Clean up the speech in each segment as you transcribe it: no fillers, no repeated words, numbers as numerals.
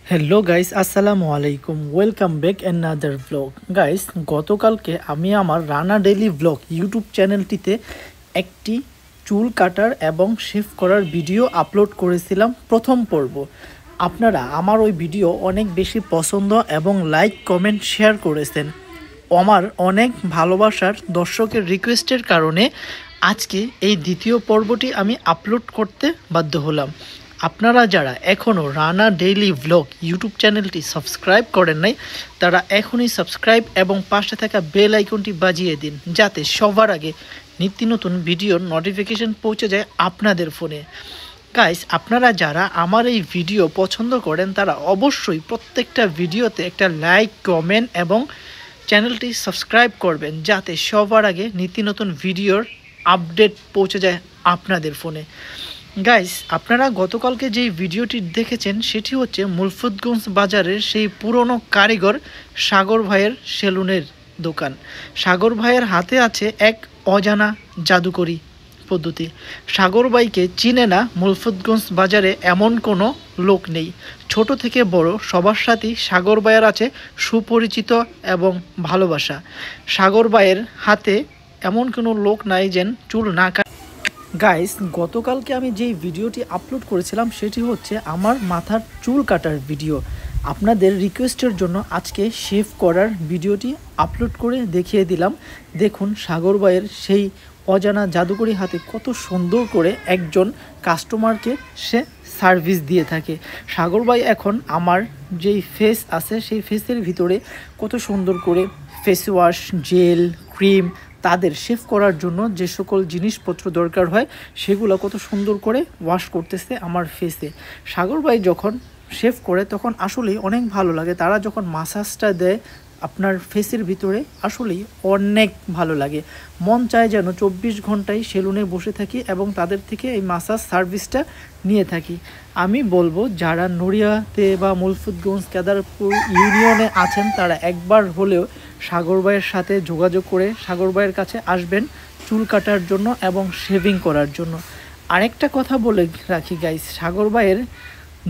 Hello guys, আসসালামু আলাইকুম। Welcome back another blog. Guys, গতকালকে আমি আমার রানা ডেইলি ব্লগ ইউটিউব চ্যানেলটিতে একটি চুল কাটার এবং শেভ করার ভিডিও আপলোড করেছিলাম প্রথম পর্ব। আপনারা আমার ওই ভিডিও অনেক বেশি পছন্দ এবং লাইক কমেন্ট শেয়ার করেছেন। আমার অনেক ভালোবাসার দর্শকের রিকোয়েস্টের কারণে আজকে এই দ্বিতীয় পর্বটি আমি আপলোড করতে বাধ্য হলাম। আপনারা যারা এখনও রানা ডেইলি ভ্লগ ইউটিউব চ্যানেলটি সাবস্ক্রাইব করেন নাই, তারা এখনই সাবস্ক্রাইব এবং পাশে থাকা বেল আইকনটি বাজিয়ে দিন, যাতে সবার আগে নিত্য নতুন ভিডিওর নোটিফিকেশন পৌঁছে যায় আপনাদের ফোনে। গাইস, আপনারা যারা আমার এই ভিডিও পছন্দ করেন তারা অবশ্যই প্রত্যেকটা ভিডিওতে একটা লাইক, কমেন্ট এবং চ্যানেলটি সাবস্ক্রাইব করবেন, যাতে সবার আগে নিত্য নতুন ভিডিওর আপডেট পৌঁছে যায় আপনাদের ফোনে। গাইস, আপনারা গতকালকে যেই ভিডিওটি দেখেছেন সেটি হচ্ছে মুলফুতগঞ্জ বাজারের সেই পুরনো কারিগর সাগর ভাইয়ের সেলুনের দোকান। সাগর ভাইয়ের হাতে আছে এক অজানা জাদুকরি পদ্ধতি। সাগর ভাইকে চিনে না মুলফুতগঞ্জ বাজারে এমন কোনো লোক নেই। ছোট থেকে বড় সবার সাথেই সাগর ভাইয়ের আছে সুপরিচিত এবং ভালোবাসা। সাগর ভাইয়ের হাতে এমন কোনো লোক নাই যেন চুল না কাটে। গাইস, গতকালকে আমি যেই ভিডিওটি আপলোড করেছিলাম সেটি হচ্ছে আমার মাথার চুল কাটার ভিডিও। আপনাদের রিকোয়েস্টের জন্য আজকে শেভ করার ভিডিওটি আপলোড করে দেখিয়ে দিলাম। দেখুন সাগর ভাইয়ের সেই অজানা জাদুকরি হাতে কত সুন্দর করে একজন কাস্টমারকে সে সার্ভিস দিয়ে থাকে। সাগর ভাই এখন আমার যেই ফেস আছে সেই ফেসের ভিতরে কত সুন্দর করে ফেস ওয়াশ, জেল, ক্রিম, তাদের শেভ করার জন্য যে সকল জিনিসপত্র দরকার হয় সেগুলো কত সুন্দর করে ওয়াশ করতেছে আমার ফেসে। সাগর ভাই যখন শেভ করে তখন আসলেই অনেক ভালো লাগে। তারা যখন মাসাজটা দেয় আপনার ফেসের ভিতরে আসলেই অনেক ভালো লাগে। মন চায় যেন 24 ঘন্টায় সেলুনে বসে থাকি এবং তাদের থেকে এই মাসাজ সার্ভিসটা নিয়ে থাকি। আমি বলবো যারা নড়িয়াতে বা মুলফুতগঞ্জ কেদারপুর ইউনিয়নে আছেন তারা একবার হলেও সাগর ভাইয়ের সাথে যোগাযোগ করে সাগর ভাইয়ের কাছে আসবেন চুল কাটার জন্য এবং শেভিং করার জন্য। আরেকটা কথা বলে রাখি গাইস, সাগর ভাইয়ের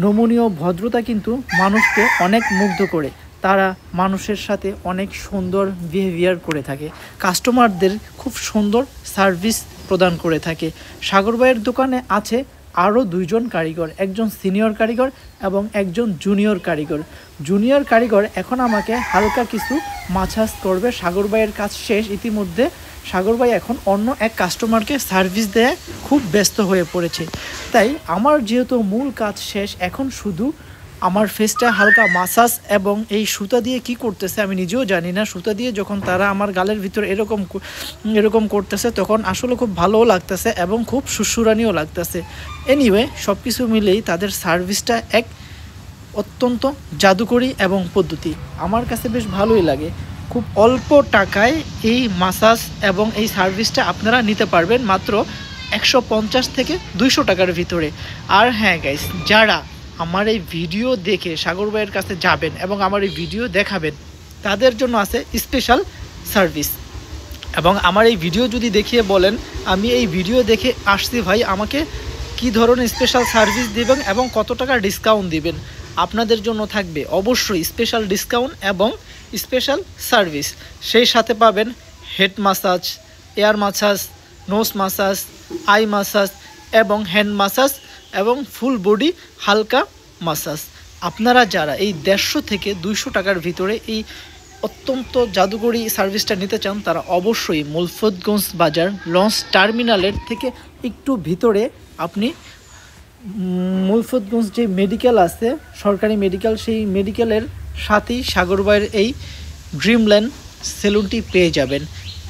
নমনীয় ভদ্রতা কিন্তু মানুষকে অনেক মুগ্ধ করে। তারা মানুষের সাথে অনেক সুন্দর বিহেভিয়ার করে থাকে, কাস্টমারদের খুব সুন্দর সার্ভিস প্রদান করে থাকে। সাগর ভাইয়ের দোকানে আছে আরও দুইজন কারিগর, একজন সিনিয়র কারিগর এবং একজন জুনিয়র কারিগর। জুনিয়র কারিগর এখন আমাকে হালকা কিছু মাসাজ করবে। সাগর ভাইয়ের কাজ শেষ ইতিমধ্যে। সাগর ভাই এখন অন্য এক কাস্টমারকে সার্ভিস দেয় খুব ব্যস্ত হয়ে পড়েছে। তাই আমার যেহেতু মূল কাজ শেষ, এখন শুধু আমার ফেসটা হালকা মাসাজ এবং এই সুতা দিয়ে কি করতেছে আমি নিজেও জানি না। সুতা দিয়ে যখন তারা আমার গালের ভিতরে এরকম করতেছে তখন আসলে খুব ভালোও লাগতেছে এবং খুব সুসুরানিও লাগতেছে। এনিওয়ে, সব কিছু মিলেই তাদের সার্ভিসটা এক অত্যন্ত জাদুকরি এবং পদ্ধতি আমার কাছে বেশ ভালোই লাগে। খুব অল্প টাকায় এই মাসাজ এবং এই সার্ভিসটা আপনারা নিতে পারবেন মাত্র 150 থেকে 200 টাকার ভিতরে। আর হ্যাঁ গাইস, যারা আমার এই ভিডিও দেখে সাগর ভাইয়ের কাছে যাবেন এবং আমার এই ভিডিও দেখাবেন তাদের জন্য আছে স্পেশাল সার্ভিস। এবং আমার এই ভিডিও যদি দেখিয়ে বলেন আমি এই ভিডিও দেখে আসছি ভাই, আমাকে কি ধরনের স্পেশাল সার্ভিস দিবেন এবং কত টাকা ডিসকাউন্ট দিবেন, আপনাদের জন্য থাকবে অবশ্যই স্পেশাল ডিসকাউন্ট এবং স্পেশাল সার্ভিস। সেই সাথে পাবেন head massage, hair massage, nose massage, eye massage এবং হ্যান্ড মাসাজ এবং ফুল বডি হালকা মাসাজ। আপনারা যারা এই 150 থেকে 200 টাকার ভিতরে এই অত্যন্ত জাদুকরি সার্ভিসটা নিতে চান তারা অবশ্যই মুলফুতগঞ্জ বাজার লঞ্চ টার্মিনালের থেকে একটু ভিতরে আপনি মুলফুতগঞ্জ যে মেডিকেল আছে সরকারি মেডিকেল, সেই মেডিকেলের সাথেই সাগর ভাইয়ের এই ড্রিমল্যান্ড সেলুনটি পেয়ে যাবেন।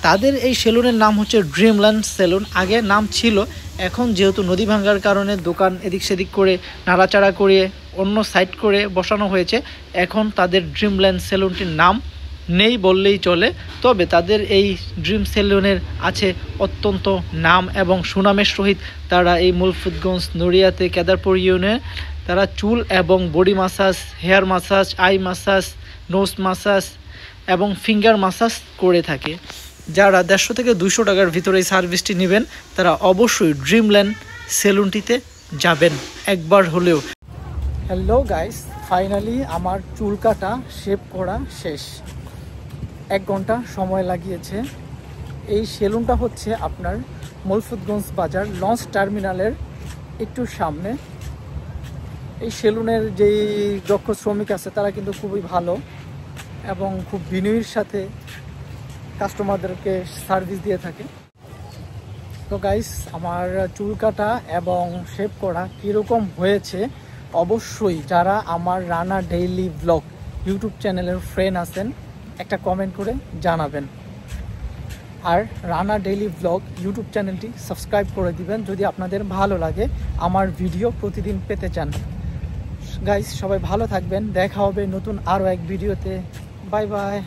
তাদের এই সেলুনের নাম হচ্ছে ড্রিমল্যান্ড সেলুন। আগে নাম ছিল, এখন যেহেতু নদী ভাঙ্গার কারণে দোকান এদিক সেদিক করে নাড়াচাড়া করে অন্য সাইড করে বসানো হয়েছে, এখন তাদের ড্রিমল্যান্ড সেলুনটির নাম নেই বললেই চলে। তবে তাদের এই ড্রিম সেলুনের আছে অত্যন্ত নাম এবং সুনামের সহিত। তারা এই মুলফুতগঞ্জ নড়িয়াতে কেদারপুর ইউনিয়নে তারা চুল এবং body massage, hair massage, eye massage, nose massage এবং ফিঙ্গার মাসাজ করে থাকে। যারা 150 থেকে 200 টাকার ভিতরে এই সার্ভিসটি নেবেন তারা অবশ্যই ড্রিমল্যান্ড সেলুনটিতে যাবেন একবার হলেও। হ্যালো গাইস, ফাইনালি আমার চুল কাটা শেভ করা শেষ। 1 ঘন্টা সময় লাগিয়েছে। এই সেলুনটা হচ্ছে আপনার মলফুদগঞ্জ বাজার লঞ্চ টার্মিনালের একটু সামনে। এই সেলুনের যেই দক্ষ শ্রমিক আছে তারা কিন্তু খুবই ভালো এবং খুব বিনয়ের সাথে কাস্টমারদেরকে সার্ভিস দিয়ে থাকে। তো গাইস, আমার চুল কাটা এবং শেভ করা কীরকম হয়েছে অবশ্যই যারা আমার রানা ডেইলি ব্লগ ইউটিউব চ্যানেলের ফ্রেন্ড আছেন একটা কমেন্ট করে জানাবেন। আর রানা ডেইলি ব্লগ ইউটিউব চ্যানেলটি সাবস্ক্রাইব করে দিবেন যদি আপনাদের ভালো লাগে, আমার ভিডিও প্রতিদিন পেতে চান। গাইস, সবাই ভালো থাকবেন, দেখা হবে নতুন আরও এক ভিডিওতে। Bye bye.